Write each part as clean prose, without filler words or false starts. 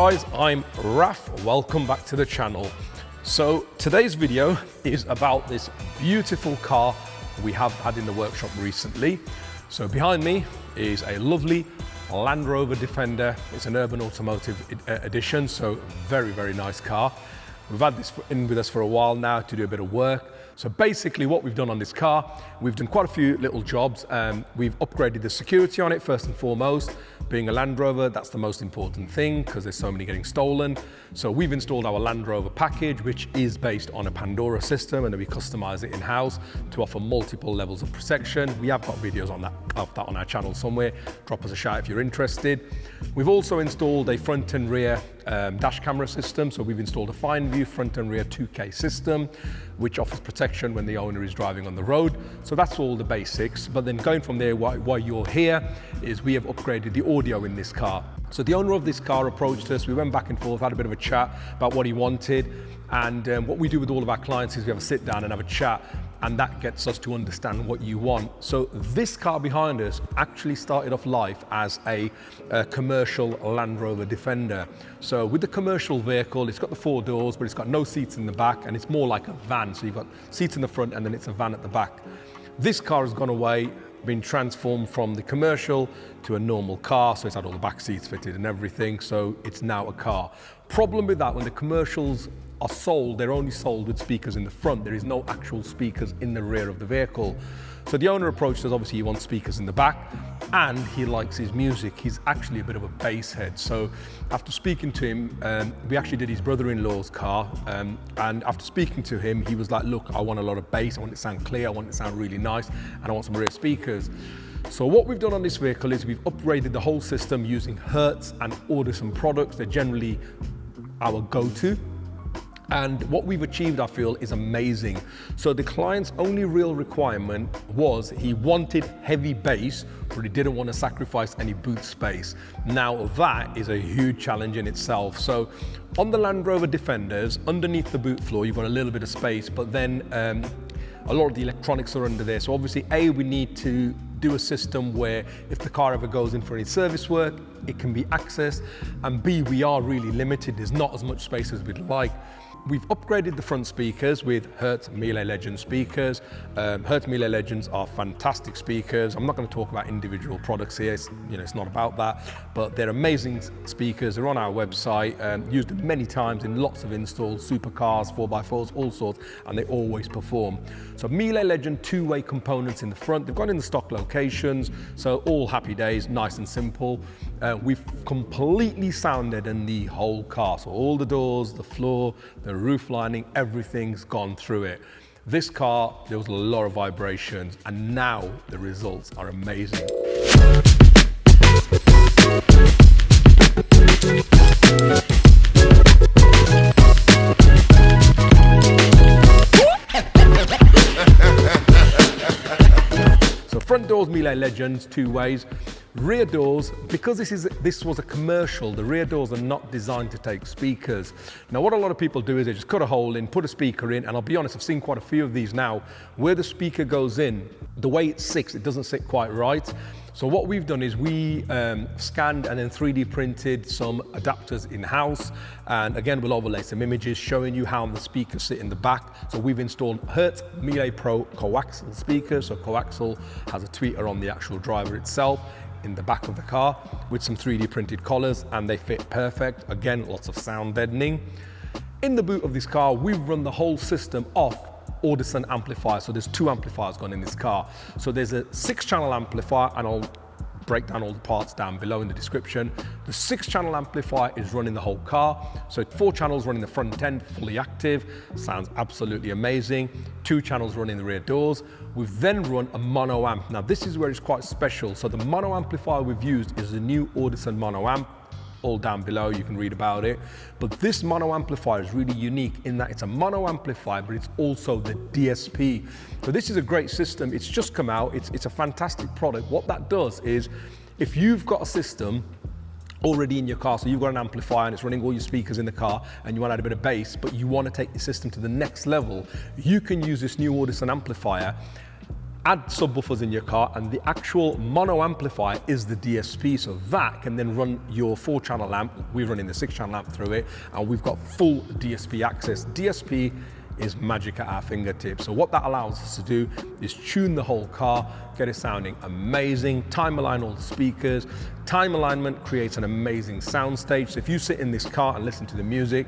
guys, I'm Raf. Welcome back to the channel. So today's video is about this beautiful car we have had in the workshop recently. So behind me is a lovely Land Rover Defender. It's an urban automotive edition, so very, very nice car. We've had this in with us for a while now to do a bit of work. So basically what we've done on this car, we've done quite a few little jobs. We've upgraded the security on it first and foremost. Being a Land Rover, that's the most important thing because there's so many getting stolen. So we've installed our Land Rover package, which is based on a Pandora system, and then we customize it in-house to offer multiple levels of protection. We have got videos on that on our channel somewhere. Drop us a shout if you're interested. We've also installed a front and rear dash camera system. So we've installed a fine view front and rear 2K system, which offers protection when the owner is driving on the road. So that's all the basics. But then going from there, why you're here is we have upgraded the audio in this car. So the owner of this car approached us. We went back and forth, had a bit of a chat about what he wanted. And what we do with all of our clients is we have a sit down and have a chat, and that gets us to understand what you want. So this car behind us actually started off life as a commercial Land Rover Defender. So with the commercial vehicle, it's got the 4 doors, but it's got no seats in the back, and it's more like a van. So you've got seats in the front and then it's a van at the back. This car has gone away, been transformed from the commercial to a normal car. So it's had all the back seats fitted and everything. So it's now a car. Problem with that, when the commercials are sold, they're only sold with speakers in the front. There is no actual speakers in the rear of the vehicle. So the owner approached us, obviously he wants speakers in the back and he likes his music. He's actually a bit of a bass head. So after speaking to him, we actually did his brother-in-law's car. And after speaking to him, he was like, look, I want a lot of bass. I want it to sound clear. I want it to sound really nice. And I want some rear speakers. So what we've done on this vehicle is we've upgraded the whole system using Hertz and Audison products. They're generally our go-to. And what we've achieved, I feel, is amazing. So the client's only real requirement was he wanted heavy bass, but he didn't want to sacrifice any boot space. Now that is a huge challenge in itself. So on the Land Rover Defenders, underneath the boot floor, you've got a little bit of space, but then a lot of the electronics are under there. So obviously, A, we need to do a system where if the car ever goes in for any service work, it can be accessed. And B, we are really limited. There's not as much space as we'd like. We've upgraded the front speakers with Hertz Melee Legend speakers. Hertz Melee Legends are fantastic speakers. I'm not going to talk about individual products here. It's not about that, but they're amazing speakers. They're on our website, used many times in lots of installs, supercars, 4x4s, all sorts, and they always perform. So Melee Legend 2-way components in the front. They've gone in the stock locations, so all happy days, nice and simple. We've completely sounded in the whole car. So all the doors, the floor, the roof lining, everything's gone through it. This car, there was a lot of vibrations, and now the results are amazing. So front doors, Melee Legends, 2 ways. Rear doors, because this was a commercial, the rear doors are not designed to take speakers. Now what a lot of people do is they just cut a hole in, put a speaker in, and I'll be honest, I've seen quite a few of these now, where the speaker goes in, the way it sits, it doesn't sit quite right. So what we've done is we scanned and then 3D printed some adapters in-house, and again we'll overlay some images showing you how the speakers sit in the back. So we've installed Hertz Melee Pro coaxial speakers. So coaxial has a tweeter on the actual driver itself in the back of the car with some 3D printed collars, and they fit perfect. Again, lots of sound deadening. In the boot of this car, we've run the whole system off Audison amplifiers. So there's 2 amplifiers gone in this car. So there's a 6-channel amplifier, and I'll break down all the parts down below in the description. The 6-channel amplifier is running the whole car. So 4 channels running the front end, fully active, sounds absolutely amazing. 2 channels running the rear doors. We've then run a mono amp. Now this is where it's quite special. So the mono amplifier we've used is the new Audison mono amp. All down below, you can read about it. But this mono amplifier is really unique in that it's a mono amplifier, but it's also the DSP. So this is a great system. It's just come out. It's a fantastic product. What that does is, if you've got a system already in your car, so you've got an amplifier and it's running all your speakers in the car and you want to add a bit of bass, but you want to take the system to the next level, you can use this new Audison amplifier add subwoofers in your car, and the actual mono amplifier is the DSP, so that can then run your 4-channel amp. We're running the 6-channel amp through it, and we've got full DSP access. DSP is magic at our fingertips. So what that allows us to do is tune the whole car, get it sounding amazing, time align all the speakers. Time alignment creates an amazing sound stage. So if you sit in this car and listen to the music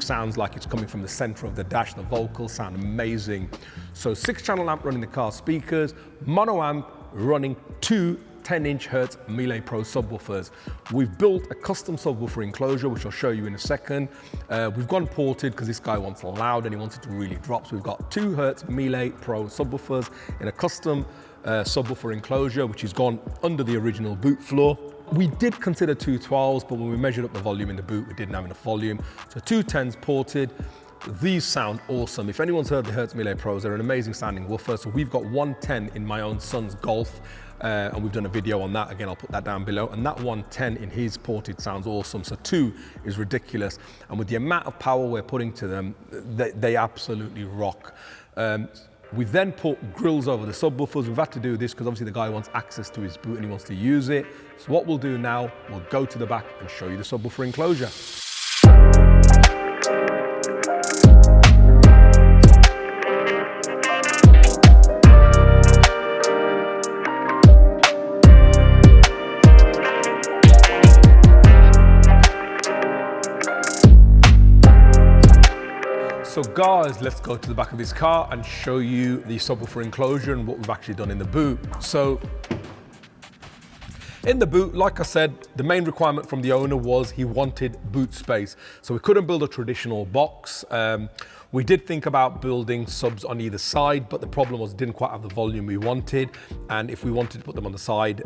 sounds like it's coming from the center of the dash. The vocals sound amazing. So 6-channel amp running the car speakers, mono amp running 2 10-inch Hertz Melee Pro subwoofers. We've built a custom subwoofer enclosure, which I'll show you in a second. We've gone ported because this guy wants loud and he wants it to really drop. So we've got 2 Hertz Melee Pro subwoofers in a custom subwoofer enclosure, which has gone under the original boot floor. We did consider 2 12s, but when we measured up the volume in the boot, we didn't have enough volume. So 2 10s ported. These sound awesome. If anyone's heard the Hertz Melee Pros, they're an amazing sounding woofer. So we've got 110 in my own son's Golf. And we've done a video on that. Again, I'll put that down below. And that 110 in his ported sounds awesome. So 2 is ridiculous. And with the amount of power we're putting to them, they absolutely rock. We've then put grills over the subwoofers. We've had to do this because obviously the guy wants access to his boot and he wants to use it. So what we'll do now, we'll go to the back and show you the subwoofer enclosure. So guys, let's go to the back of this car and show you the subwoofer enclosure and what we've actually done in the boot. So in the boot, like I said, the main requirement from the owner was he wanted boot space. So we couldn't build a traditional box. We did think about building subs on either side, but the problem was it didn't quite have the volume we wanted. And if we wanted to put them on the side,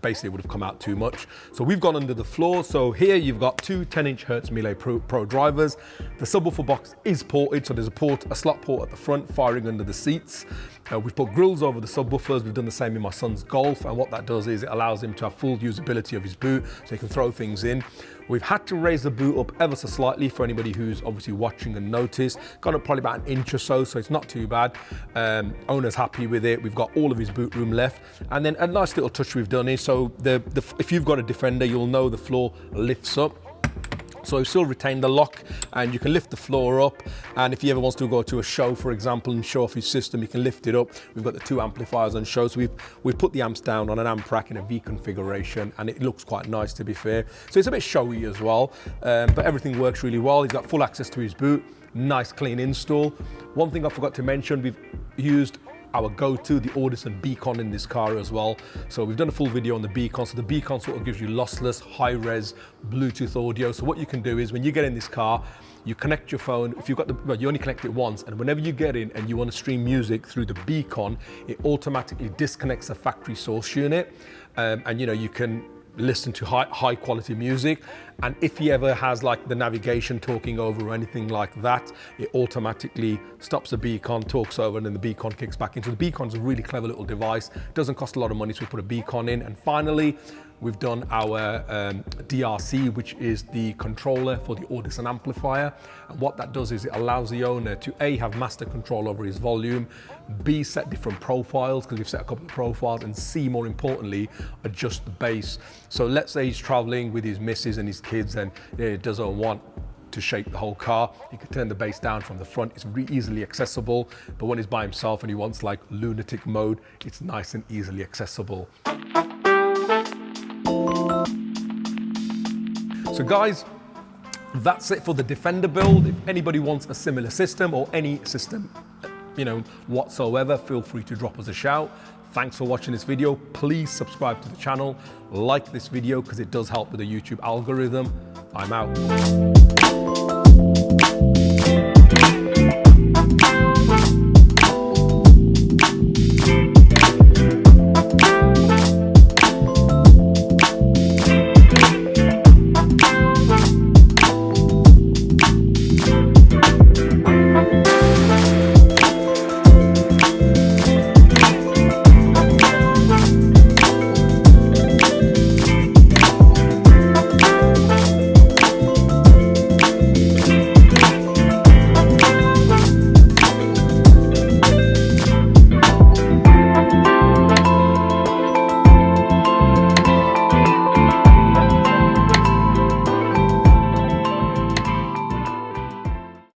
basically it would have come out too much. So we've gone under the floor. So here you've got 2 10-inch Hertz Melee Pro drivers. The subwoofer box is ported, so there's a slot port at the front firing under the seats. We've put grills over the subwoofers. We've done the same in my son's Golf, and what that does is it allows him to have full usability of his boot, so he can throw things in. We've had to raise the boot up ever so slightly for anybody who's obviously watching and noticed. Gone up probably about an inch or so, so it's not too bad. Owner's happy with it. We've got all of his boot room left. And then a nice little touch we've done is, so if you've got a Defender, you'll know the floor lifts up. So you still retain the lock and you can lift the floor up. And if he ever wants to go to a show, for example, and show off his system, you can lift it up. We've got the 2 amplifiers on show. So we've put the amps down on an amp rack in a V configuration, and it looks quite nice, to be fair. So it's a bit showy as well, but everything works really well. He's got full access to his boot, nice clean install. One thing I forgot to mention, we've used our go-to, the Audison Beacon in this car as well. So we've done a full video on the Beacon. So the Beacon sort of gives you lossless, high-res Bluetooth audio. So what you can do is when you get in this car, you connect your phone. If you've got well, you only connect it once, and whenever you get in and you want to stream music through the Beacon, it automatically disconnects the factory source unit, and you can listen to high quality music. And if he ever has like the navigation talking over or anything like that, it automatically stops the Beacon, talks over, and then the Beacon kicks back in. So the Beacon's a really clever little device. It doesn't cost a lot of money, so we put a Beacon in. And finally, we've done our DRC, which is the controller for the Audison amplifier. And what that does is it allows the owner to A, have master control over his volume, B, set different profiles, because we've set a couple of profiles, and C, more importantly, adjust the bass. So let's say he's traveling with his missus and his kids, and he doesn't want to shake the whole car. He can turn the bass down from the front. It's really easily accessible, but when he's by himself and he wants like lunatic mode, it's nice and easily accessible. So guys, that's it for the Defender build. If anybody wants a similar system or any system, whatsoever, feel free to drop us a shout. Thanks for watching this video. Please subscribe to the channel, like this video because it does help with the YouTube algorithm. I'm out.